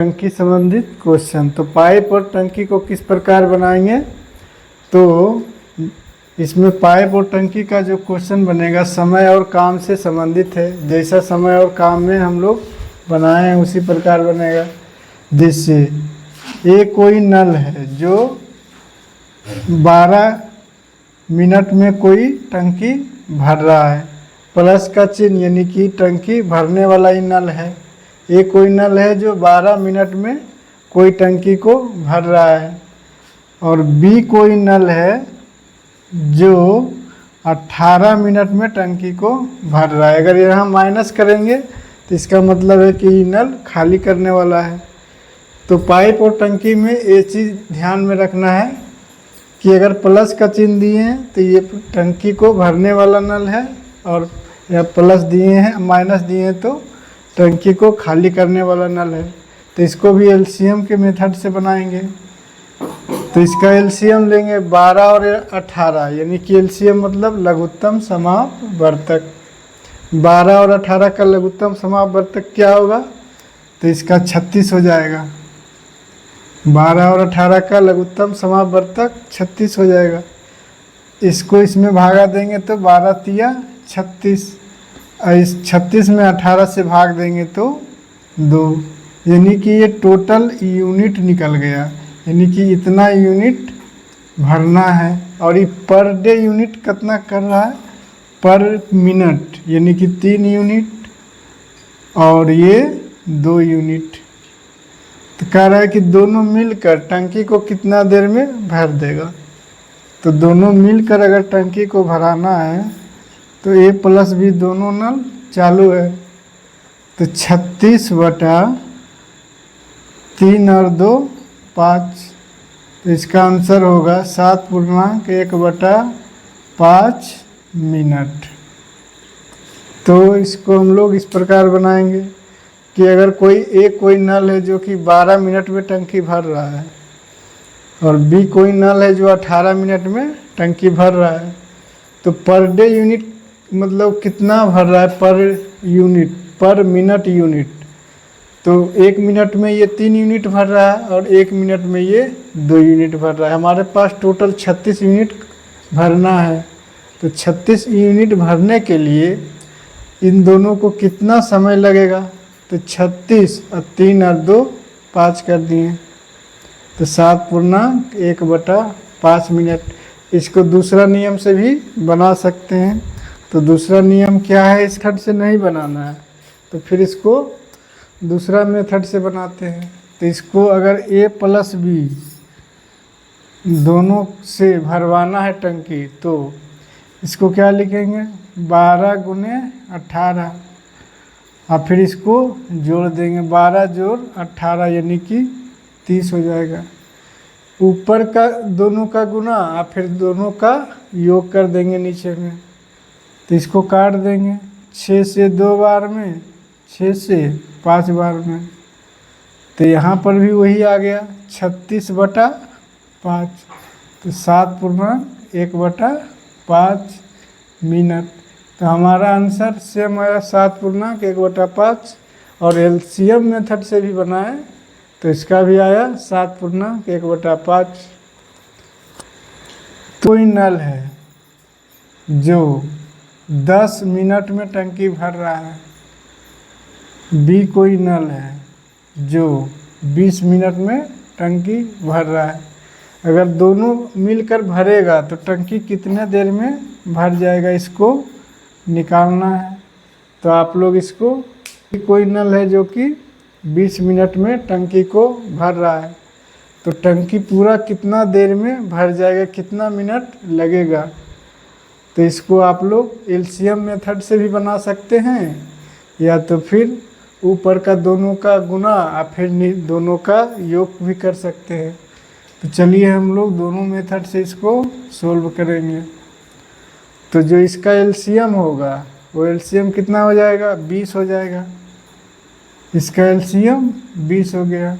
टंकी संबंधित क्वेश्चन। तो पाइप और टंकी को किस प्रकार बनाएंगे, तो इसमें पाइप और टंकी का जो क्वेश्चन बनेगा समय और काम से संबंधित है। जैसा समय और काम में हम लोग बनाए हैं उसी प्रकार बनेगा। जैसे ये कोई नल है जो 12 मिनट में कोई टंकी भर रहा है, प्लस का चिन्ह यानी कि टंकी भरने वाला ही नल है। ये कोई नल है जो 12 मिनट में कोई टंकी को भर रहा है। और बी कोई नल है जो 18 मिनट में टंकी को भर रहा है। अगर यहाँ माइनस करेंगे तो इसका मतलब है कि ये नल खाली करने वाला है। तो पाइप और टंकी में ये चीज़ ध्यान में रखना है कि अगर प्लस का चिन्ह दिए हैं तो ये टंकी को भरने वाला नल है, और या प्लस दिए हैं माइनस दिए हैं तो टंकी को खाली करने वाला नल है। तो इसको भी एलसीएम के मेथड से बनाएंगे। तो इसका एलसीएम लेंगे 12 और 18, यानी कि एलसीएम मतलब लघुत्तम समापवर्तक। 12 और 18 का लघुत्तम समापवर्तक क्या होगा, तो इसका 36 हो जाएगा। 12 और 18 का लघुत्तम समापवर्तक 36 हो जाएगा। इसको इसमें भागा देंगे तो 12 तिया 36, इस 36 में 18 से भाग देंगे तो 2, यानी कि ये टोटल यूनिट निकल गया, यानी कि इतना यूनिट भरना है। और ये पर डे यूनिट कितना कर रहा है, पर मिनट, यानी कि 3 यूनिट और ये 2 यूनिट। तो कह रहा है कि दोनों मिलकर टंकी को कितना देर में भर देगा। तो दोनों मिलकर अगर टंकी को भराना है तो ए प्लस बी दोनों नल चालू है। तो 36/3 और 2 5। तो इसका आंसर होगा 7.1/5 मिनट। तो इसको हम लोग इस प्रकार बनाएंगे कि अगर कोई नल है जो कि 12 मिनट में टंकी भर रहा है, और बी कोई नल है जो 18 मिनट में टंकी भर रहा है, तो पर डे यूनिट मतलब कितना भर रहा है पर यूनिट, पर मिनट यूनिट। तो 1 मिनट में ये 3 यूनिट भर रहा है और 1 मिनट में ये 2 यूनिट भर रहा है। हमारे पास टोटल 36 यूनिट भरना है। तो 36 यूनिट भरने के लिए इन दोनों को कितना समय लगेगा, तो 36 और 3 और 2 5 कर दिए, तो 7.1/5 मिनट। इसको दूसरा नियम से भी बना सकते हैं। तो दूसरा नियम क्या है, इस मेथड से नहीं बनाना है तो फिर इसको दूसरा मेथड से बनाते हैं। तो इसको अगर ए प्लस बी दोनों से भरवाना है टंकी, तो इसको क्या लिखेंगे 12 × 18, और फिर इसको जोड़ देंगे 12 + 18 यानी कि 30 हो जाएगा। ऊपर का दोनों का गुना और फिर दोनों का योग कर देंगे नीचे में। तो इसको काट देंगे 6 से 2 बार में, 6 से 5 बार में। तो यहाँ पर भी वही आ गया 36/5, तो 7.1/5 मिनट। तो हमारा आंसर सेम आया 7.1/5। और एलसीएम मेथड से भी बनाए तो इसका भी आया 7.1/5। कोई नल है जो 10 मिनट में टंकी भर रहा है, बी कोई नल है जो 20 मिनट में टंकी भर रहा है। अगर दोनों मिलकर भरेगा तो टंकी कितने देर में भर जाएगा, इसको निकालना है। तो आप लोग इसको, कोई नल है जो कि 20 मिनट में टंकी को भर रहा है, तो टंकी पूरा कितना देर में भर जाएगा, कितना मिनट लगेगा। तो इसको आप लोग एलसीएम मेथड से भी बना सकते हैं, या तो फिर ऊपर का दोनों का गुना और फिर दोनों का योग भी कर सकते हैं। तो चलिए हम लोग दोनों मेथड से इसको सोल्व करेंगे। तो जो इसका एलसीएम होगा वो एलसीएम कितना हो जाएगा, 20 हो जाएगा। इसका एलसीएम 20 हो गया।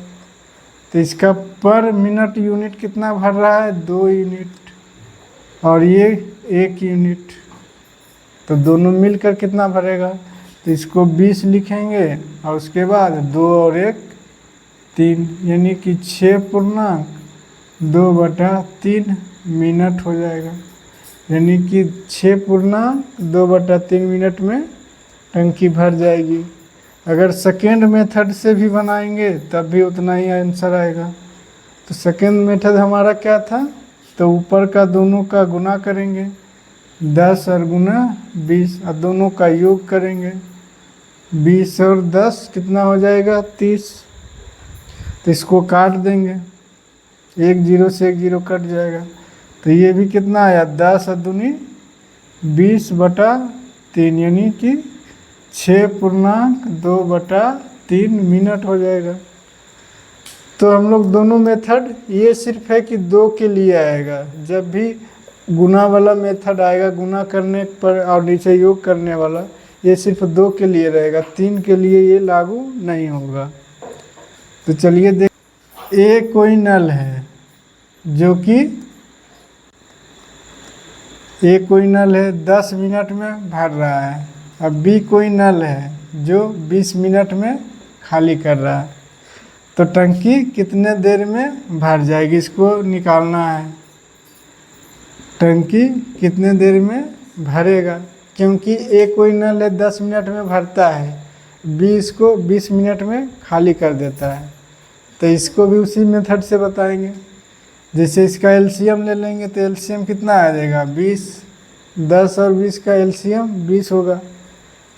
तो इसका पर मिनट यूनिट कितना भर रहा है, 2 यूनिट, और ये 1 यूनिट। तो दोनों मिलकर कितना भरेगा, तो इसको 20 लिखेंगे और उसके बाद 2 और 1 3 यानी कि 6.2/3 मिनट हो जाएगा। यानी कि 6.2/3 मिनट में टंकी भर जाएगी। अगर सेकेंड मेथड से भी बनाएंगे तब भी उतना ही आंसर आएगा। तो सेकेंड मेथड हमारा क्या था, तो ऊपर का दोनों का गुना करेंगे 10 और गुना 20 और दोनों का योग करेंगे 20 और 10 कितना हो जाएगा 30। तो इसको काट देंगे, 1 0 से 1 0 कट जाएगा। तो ये भी कितना आया 10 और दूनी 20/3 यानी कि 6.2/3 मिनट हो जाएगा। तो हम लोग दोनों मेथड, ये सिर्फ है कि 2 के लिए आएगा। जब भी गुना वाला मेथड आएगा, गुना करने पर और नीचे योग करने वाला, ये सिर्फ 2 के लिए रहेगा, 3 के लिए ये लागू नहीं होगा। तो चलिए देख, ए कोई नल है जो कि ए कोई नल है 10 मिनट में भर रहा है। अब बी कोई नल है जो 20 मिनट में खाली कर रहा है। तो टंकी कितने देर में भर जाएगी, इसको निकालना है। टंकी कितने देर में भरेगा, क्योंकि ए कोई नल है 10 मिनट में भरता है, बी इसको 20 मिनट में खाली कर देता है। तो इसको भी उसी मेथड से बताएंगे। जैसे इसका एलसीएम ले लेंगे तो एलसीएम कितना आ जाएगा 20, 10 और 20 का एलसीएम 20 होगा।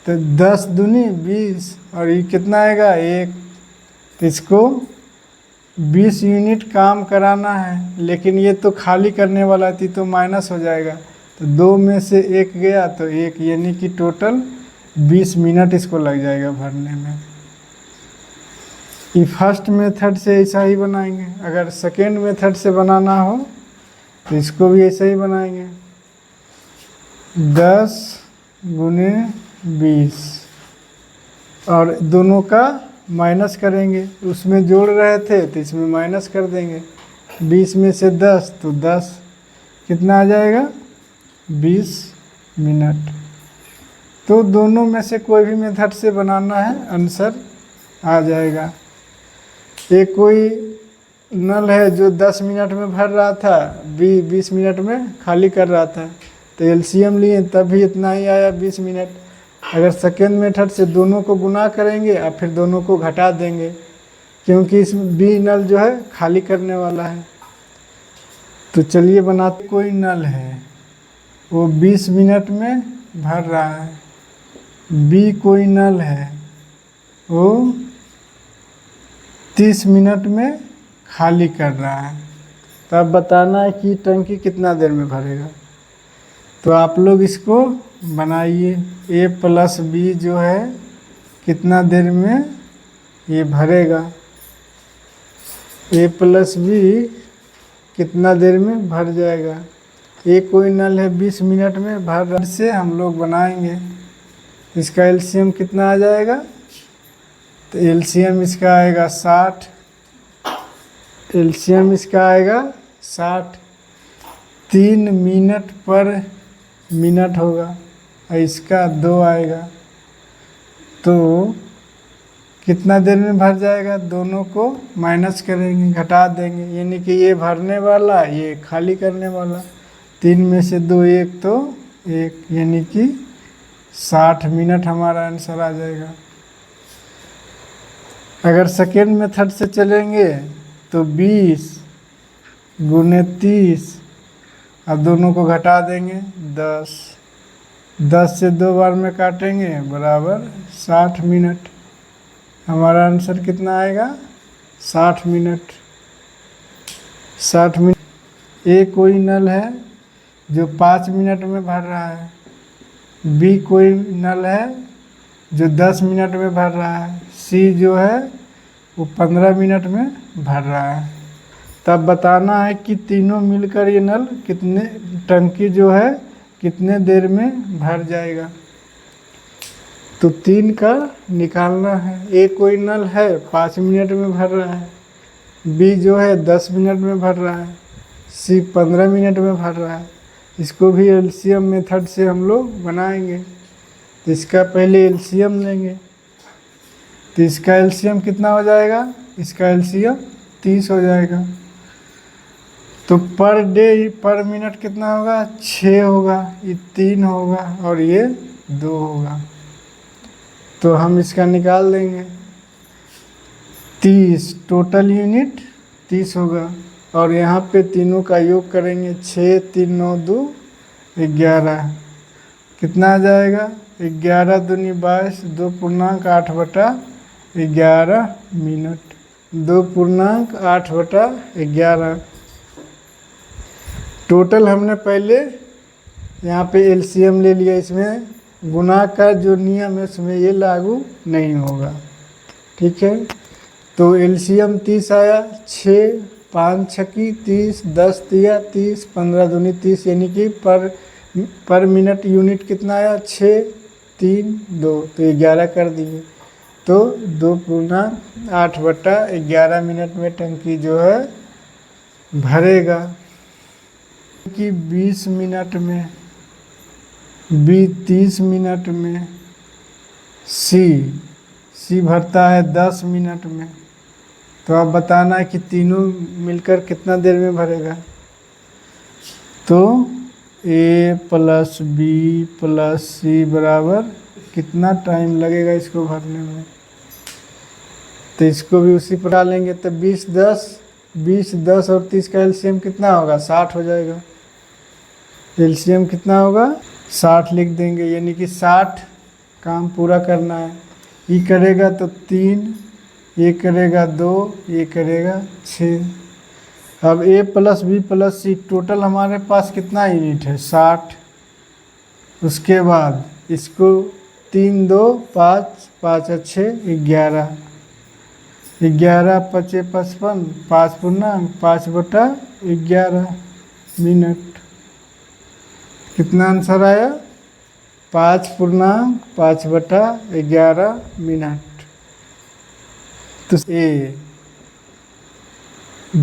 तो 10 दूनी 20 और ये कितना आएगा 1। तो इसको 20 यूनिट काम कराना है, लेकिन ये तो खाली करने वाला थी तो माइनस हो जाएगा। तो 2 में से 1 गया तो 1, यानी कि टोटल 20 मिनट इसको लग जाएगा भरने में। ये फर्स्ट मेथड से ऐसा ही बनाएंगे। अगर सेकेंड मेथड से बनाना हो तो इसको भी ऐसा ही बनाएंगे 10 गुने 20 और दोनों का माइनस करेंगे। उसमें जोड़ रहे थे तो इसमें माइनस कर देंगे। 20 में से 10 तो 10 कितना आ जाएगा 20 मिनट। तो दोनों में से कोई भी मेथड से बनाना है, आंसर आ जाएगा। एक कोई नल है जो 10 मिनट में भर रहा था, 20 मिनट में खाली कर रहा था। तो एलसीएम लिए तब भी इतना ही आया 20 मिनट। अगर सेकेंड मेथड से दोनों को गुना करेंगे और फिर दोनों को घटा देंगे, क्योंकि इस बी नल जो है खाली करने वाला है। तो चलिए बनाते। कोई नल है वो 20 मिनट में भर रहा है, बी कोई नल है वो 30 मिनट में खाली कर रहा है। तो अब बताना है कि टंकी कितना देर में भरेगा। तो आप लोग इसको बनाइए। ए प्लस बी जो है कितना देर में ये भरेगा, ए प्लस बी कितना देर में भर जाएगा। ए कोई नल है 20 मिनट में भर रहा से हम लोग बनाएंगे। इसका एलसीएम कितना आ जाएगा, तो एलसीएम इसका आएगा 60, एलसीएम इसका आएगा 60। 3 मिनट पर मिनट होगा और इसका 2 आएगा। तो कितना देर में भर जाएगा, दोनों को माइनस करेंगे, घटा देंगे, यानी कि ये भरने वाला ये खाली करने वाला। 3 में से 2 1 तो 1, यानी कि 60 मिनट हमारा आंसर आ जाएगा। अगर सेकेंड मेथड से चलेंगे तो 20 गुने 30 और दोनों को घटा देंगे 10, 10 से 2 बार में काटेंगे बराबर 60 मिनट। हमारा आंसर कितना आएगा 60 मिनट। 60 मिनट। ए कोई नल है जो 5 मिनट में भर रहा है, बी कोई नल है जो 10 मिनट में भर रहा है, सी जो है वो 15 मिनट में भर रहा है। तब बताना है कि तीनों मिलकर ये नल कितने, टंकी जो है कितने देर में भर जाएगा। तो 3 का निकालना है। ए कोई नल है 5 मिनट में भर रहा है, बी जो है 10 मिनट में भर रहा है, सी 15 मिनट में भर रहा है। इसको भी एलसीएम मेथड से हम लोग बनाएंगे। तो इसका पहले एलसीएम लेंगे। तो इसका एलसीएम कितना हो जाएगा इसका एलसीएम 30 हो जाएगा। तो पर डे पर मिनट कितना होगा, 6 होगा, ये 3 होगा और ये 2 होगा। तो हम इसका निकाल देंगे 30, टोटल यूनिट 30 होगा और यहाँ पे तीनों का योग करेंगे 6 3 9 2 11, कितना आ जाएगा 11 दूनी 22, 2.8/11 मिनट, 2.8/11। टोटल हमने पहले यहाँ पे एलसीएम ले लिया, इसमें गुना का जो नियम है उसमें ये लागू नहीं होगा, ठीक है। तो एलसीएम 30 आया, 6 5 छक्की 30, 10 तिया 30, 15 दूनी 30, यानी कि पर मिनट यूनिट कितना आया 6 3 2, तो 11 कर दिए। तो 2.8/11 मिनट में टंकी जो है भरेगा। कि 20 मिनट में, 30 मिनट में, सी भरता है 10 मिनट में। तो आप बताना है कि तीनों मिलकर कितना देर में भरेगा। तो A + B + C बराबर कितना टाइम लगेगा इसको भरने में, तो इसको भी उसी पर डालेंगे। तो 20 10 और 30 का एलसीएम कितना होगा, 60 हो जाएगा। एलसीएम कितना होगा, 60 लिख देंगे, यानी कि 60 काम पूरा करना है। ये करेगा तो 3, ये करेगा 2, ये करेगा 6। अब A + B + C टोटल हमारे पास कितना यूनिट है, 60। उसके बाद इसको 3 2 5 5 6 11, 11 5 55, 5.5/11 मिनट। कितना आंसर आया, 5.5/11 मिनट। तो ए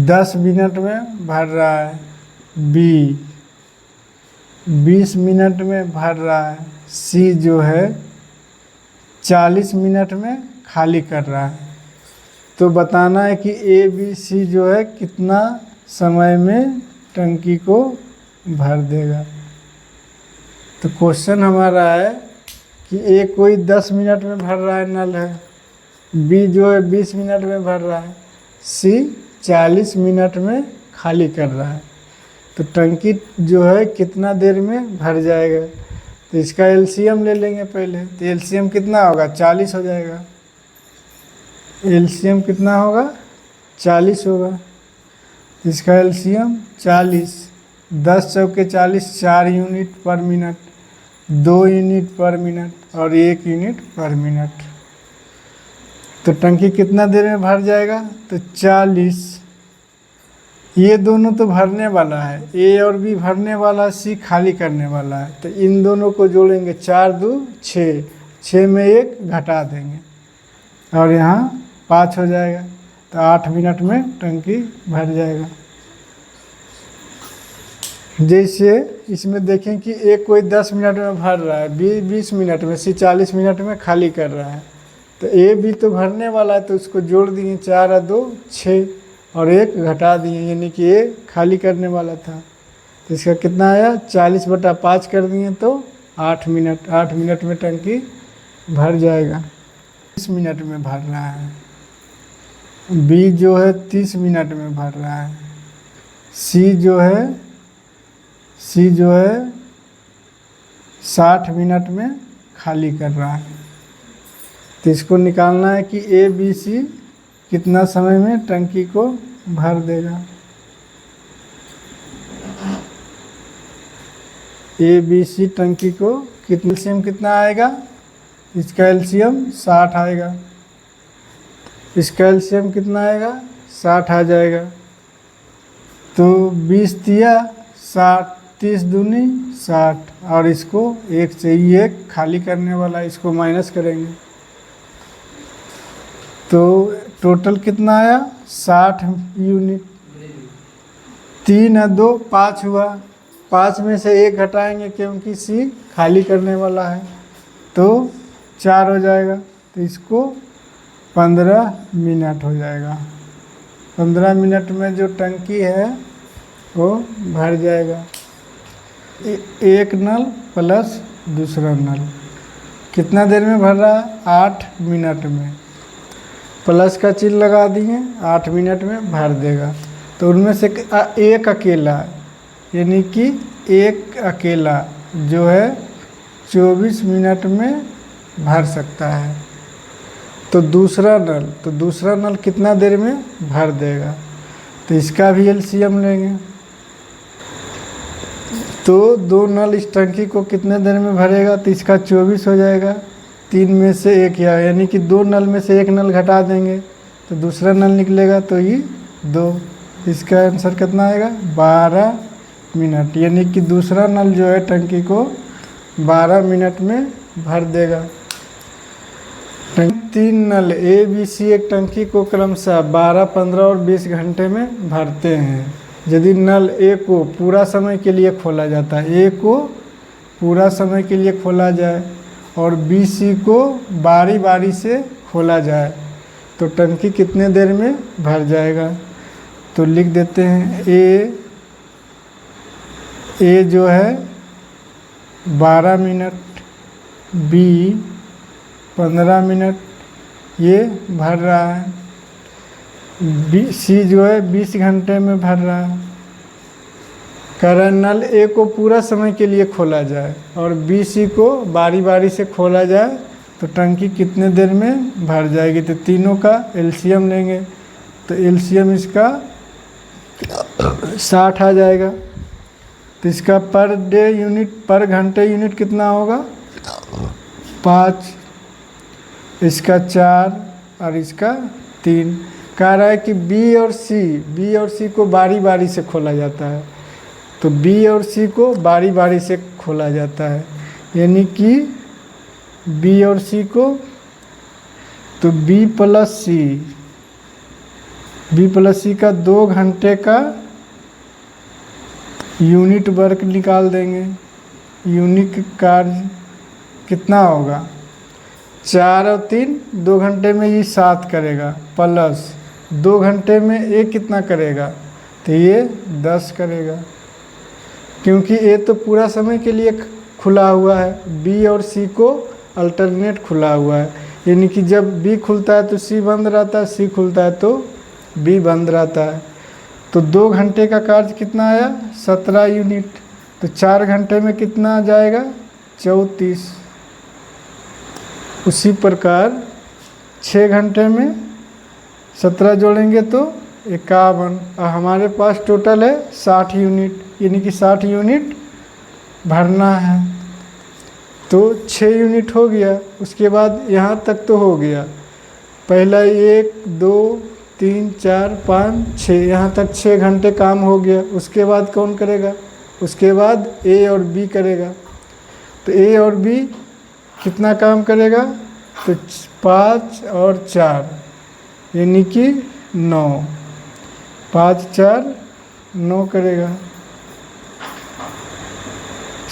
10 मिनट में भर रहा है, बी 20 मिनट में भर रहा है, सी जो है 40 मिनट में खाली कर रहा है। तो बताना है कि ए बी सी जो है कितना समय में टंकी को भर देगा। तो क्वेश्चन हमारा है कि ए कोई 10 मिनट में भर रहा है नल है, बी जो है 20 मिनट में भर रहा है, सी 40 मिनट में खाली कर रहा है। तो टंकी जो है कितना देर में भर जाएगा। तो इसका एलसीएम ले लेंगे पहले। तो एलसीएम कितना होगा, 40 हो जाएगा। एलसीएम कितना होगा, 40 होगा। इसका एलसीएम 40, 10 चौके 40, 4 यूनिट पर मिनट, 2 यूनिट पर मिनट और 1 यूनिट पर मिनट। तो टंकी कितना देर में भर जाएगा, तो 40। ये दोनों तो भरने वाला है, ए और बी भरने वाला, सी खाली करने वाला है। तो इन दोनों को जोड़ेंगे, 4 2 6, 6 में 1 घटा देंगे और यहाँ 5 हो जाएगा। तो 8 मिनट में टंकी भर जाएगा। जैसे इसमें देखें कि ए कोई 10 मिनट में भर रहा है, बी 20 मिनट में, सी 40 मिनट में खाली कर रहा है। तो ए भी तो भरने वाला है, तो उसको जोड़ दिए, 4 और 2 6 और 1 घटा दिए, यानी कि ए खाली करने वाला था। तो इसका कितना आया, 40/5 कर दिए तो 8 मिनट। 8 मिनट में टंकी भर जाएगा। 30 मिनट में भर रहा है, बी जो है 30 मिनट में भर रहा है, सी जो है 60 मिनट में खाली कर रहा है। तो इसको निकालना है कि ए बी सी कितना समय में टंकी को भर देगा। ए बी सी टंकी को एलसीएम कितना आएगा, इसका एलसीएम 60 आएगा। इसका एलसीएम कितना आएगा, 60 आ जाएगा। तो 20 तिया 60, 30 दूनी 60 और इसको 1 चाहिए, 1 खाली करने वाला, इसको माइनस करेंगे। तो टोटल कितना आया, 60 यूनिट। 3 और 2 5 हुआ, 5 में से 1 घटाएंगे क्योंकि सी खाली करने वाला है, तो 4 हो जाएगा। तो इसको 15 मिनट हो जाएगा। 15 मिनट में जो टंकी है वो भर जाएगा। एक नल प्लस दूसरा नल कितना देर में भर रहा है? 8 मिनट में। प्लस का चिन्ह लगा दिए, 8 मिनट में भर देगा। तो उनमें से एक अकेला, यानी कि एक अकेला जो है 24 मिनट में भर सकता है। तो दूसरा नल कितना देर में भर देगा? तो इसका भी एलसीएम लेंगे। तो 2 नल इस टंकी को कितने देर में भरेगा? तो इसका 24 हो जाएगा। 3 में से 1 यानी कि 2 नल में से 1 नल घटा देंगे तो दूसरा नल निकलेगा, तो ये 2। इसका आंसर कितना आएगा? 12 मिनट। यानी कि दूसरा नल जो है टंकी को 12 मिनट में भर देगा। 3 नल ए बी सी एक टंकी को क्रमशः 12, 15 और 20 घंटे में भरते हैं। यदि नल ए को पूरा समय के लिए खोला जाता है, ए को पूरा समय के लिए खोला जाए और बी सी को बारी बारी से खोला जाए तो टंकी कितने देर में भर जाएगा? तो लिख देते हैं ए जो है 12 मिनट, बी 15 मिनट ये भर रहा है, बी सी जो है 20 घंटे में भर रहा है। कह रहा है नल ए को पूरा समय के लिए खोला जाए और बी सी को बारी बारी से खोला जाए तो टंकी कितने देर में भर जाएगी? तो तीनों का एलसीएम लेंगे तो एलसीएम इसका 60 आ जाएगा। तो इसका पर डे यूनिट, पर घंटे यूनिट कितना होगा? 5, इसका 4 और इसका 3। कह रहा है कि बी और सी को बारी बारी से खोला जाता है, तो बी और सी को बारी बारी से खोला जाता है, यानी कि बी और सी को, तो बी प्लस सी का 2 घंटे का यूनिट वर्क निकाल देंगे। यूनिट कार्य कितना होगा? 4 और 3 2 घंटे में ये 7 करेगा, प्लस 2 घंटे में ये कितना करेगा? तो ये 10 करेगा, क्योंकि ए तो पूरा समय के लिए खुला हुआ है, बी और सी को अल्टरनेट खुला हुआ है, यानी कि जब बी खुलता है तो सी बंद रहता है, सी खुलता है तो बी बंद रहता है। तो 2 घंटे का कार्य कितना आया? 17 यूनिट। तो 4 घंटे में कितना आ जाएगा? 34। उसी प्रकार 6 घंटे में 17 जोड़ेंगे तो 51। और हमारे पास टोटल है 60 यूनिट, यानी कि 60 यूनिट भरना है। तो 6 यूनिट हो गया, उसके बाद यहाँ तक तो हो गया। पहला 1 2 3 4 5 6, यहाँ तक 6 घंटे काम हो गया। उसके बाद कौन करेगा? उसके बाद ए और बी करेगा। तो ए और बी कितना काम करेगा? तो 5 और 4 यानी कि 9, 5 4 9 करेगा।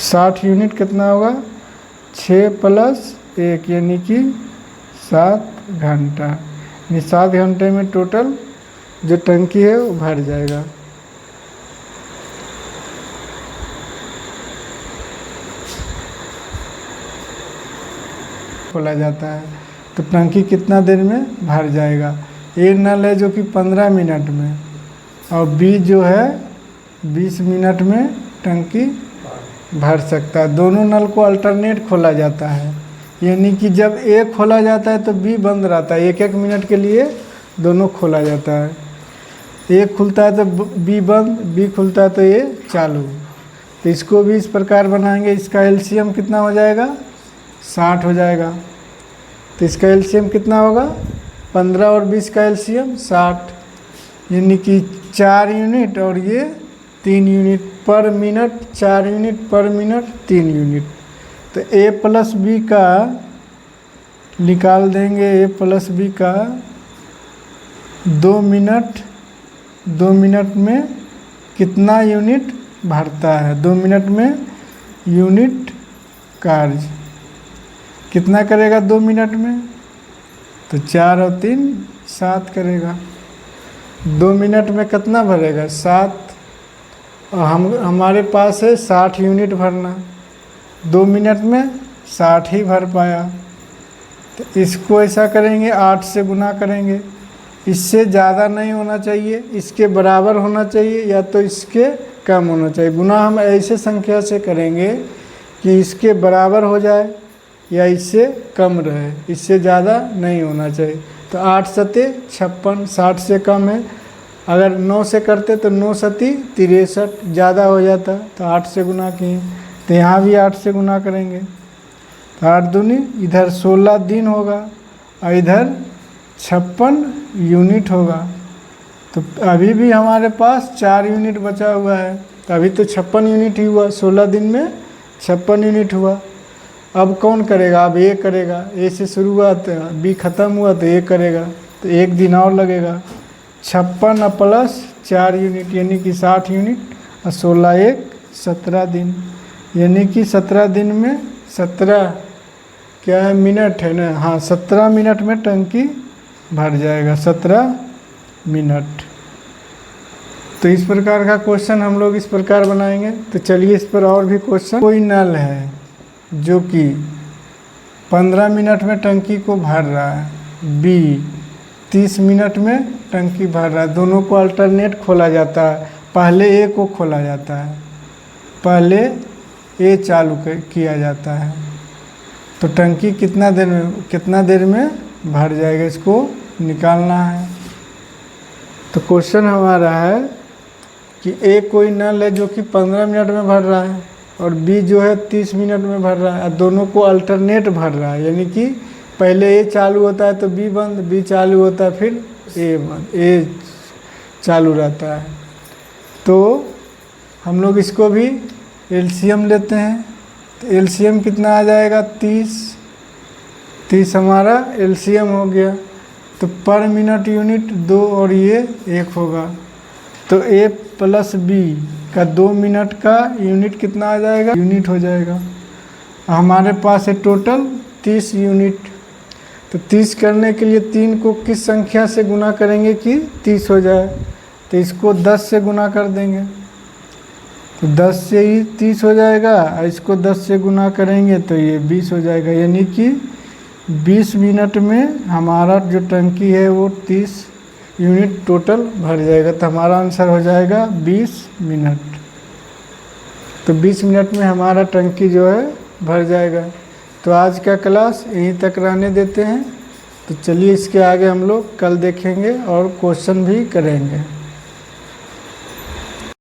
60 यूनिट कितना होगा? 6 प्लस 1 यानी कि 7 घंटा। यानी 7 घंटे में टोटल जो टंकी है वो भर जाएगा। खोला जाता है तो टंकी कितना देर में भर जाएगा? ए नल है जो कि 15 मिनट में, और बी जो है 20 मिनट में टंकी भर सकता है। दोनों नल को अल्टरनेट खोला जाता है, यानी कि जब ए खोला जाता है तो बी बंद रहता है, 1-1 मिनट के लिए दोनों खोला जाता है। ए खुलता है तो बी बंद, बी खुलता है तो ए चालू। तो इसको भी इस प्रकार बनाएंगे। इसका एलसीएम कितना हो जाएगा? 60 हो जाएगा। तो इसका एलसीएम कितना होगा? 15 और 20 का एलसीएम 60, यानी कि 4 यूनिट और ये 3 यूनिट पर मिनट, 4 यूनिट पर मिनट, 3 यूनिट। तो ए प्लस बी का निकाल देंगे। ए प्लस बी का 2 मिनट में कितना यूनिट भरता है? 2 मिनट में यूनिट कार्य कितना करेगा? 2 मिनट में तो 4 और 3 7 करेगा। 2 मिनट में कितना भरेगा? 7। और हमारे पास है 60 यूनिट भरना, 2 मिनट में 60 ही भर पाया। तो इसको ऐसा करेंगे, 8 से गुना करेंगे। इससे ज़्यादा नहीं होना चाहिए, इसके बराबर होना चाहिए या तो इसके कम होना चाहिए। गुना हम ऐसे संख्या से करेंगे कि इसके बराबर हो जाए या इससे कम रहे, इससे ज़्यादा नहीं होना चाहिए। तो 8 सते 56, 60 से कम है। अगर 9 से करते तो 9 सती 63, ज़्यादा हो जाता, तो 8 से गुना किए। तो यहाँ भी 8 से गुना करेंगे, तो 8 दूनी इधर 16 दिन होगा और इधर 56 यूनिट होगा। तो अभी भी हमारे पास 4 यूनिट बचा हुआ है। तो अभी तो 56 यूनिट ही हुआ, 16 दिन में 56 यूनिट हुआ। अब कौन करेगा? अब ए करेगा। ए से शुरू हुआ तो बी ख़त्म हुआ तो ए करेगा, तो 1 दिन और लगेगा। 56 प्लस 4 यूनिट यानी कि 60 यूनिट और 16 1 17 दिन, यानी कि 17 दिन में 17 क्या है? मिनट है ना? हाँ, 17 मिनट में टंकी भर जाएगा, 17 मिनट। तो इस प्रकार का क्वेश्चन हम लोग इस प्रकार बनाएंगे। तो चलिए इस पर और भी क्वेश्चन। कोई नल है जो कि 15 मिनट में टंकी को भर रहा है, बी 30 मिनट में टंकी भर रहा है। दोनों को अल्टरनेट खोला जाता है। पहले ए को खोला जाता है, पहले ए चालू किया जाता है। तो टंकी कितना देर में भर जाएगा, इसको निकालना है। तो क्वेश्चन हमारा है कि ए कोई नल है जो कि 15 मिनट में भर रहा है और बी जो है 30 मिनट में भर रहा है। दोनों को अल्टरनेट भर रहा है, यानी कि पहले ए चालू होता है तो बी बंद, बी चालू होता है फिर ए बंद, ए चालू रहता है। तो हम लोग इसको भी एलसीएम लेते हैं। तो एलसीएम कितना आ जाएगा? 30 हमारा एलसीएम हो गया। तो पर मिनट यूनिट 2 और ये 1 होगा। तो ए प्लस बी का 2 मिनट का यूनिट कितना आ जाएगा? यूनिट हो जाएगा। हमारे पास है टोटल 30 यूनिट। तो 30 करने के लिए 3 को किस संख्या से गुना करेंगे कि 30 हो जाए? तो इसको 10 से गुना कर देंगे, तो 10 से ही 30 हो जाएगा। इसको 10 से गुना करेंगे तो ये 20 हो जाएगा, यानी कि 20 मिनट में हमारा जो टंकी है वो 30 यूनिट टोटल भर जाएगा। तो हमारा आंसर हो जाएगा 20 मिनट। तो 20 मिनट में हमारा टंकी जो है भर जाएगा। तो आज का क्लास यहीं तक रहने देते हैं। तो चलिए इसके आगे हम लोग कल देखेंगे और क्वेश्चन भी करेंगे।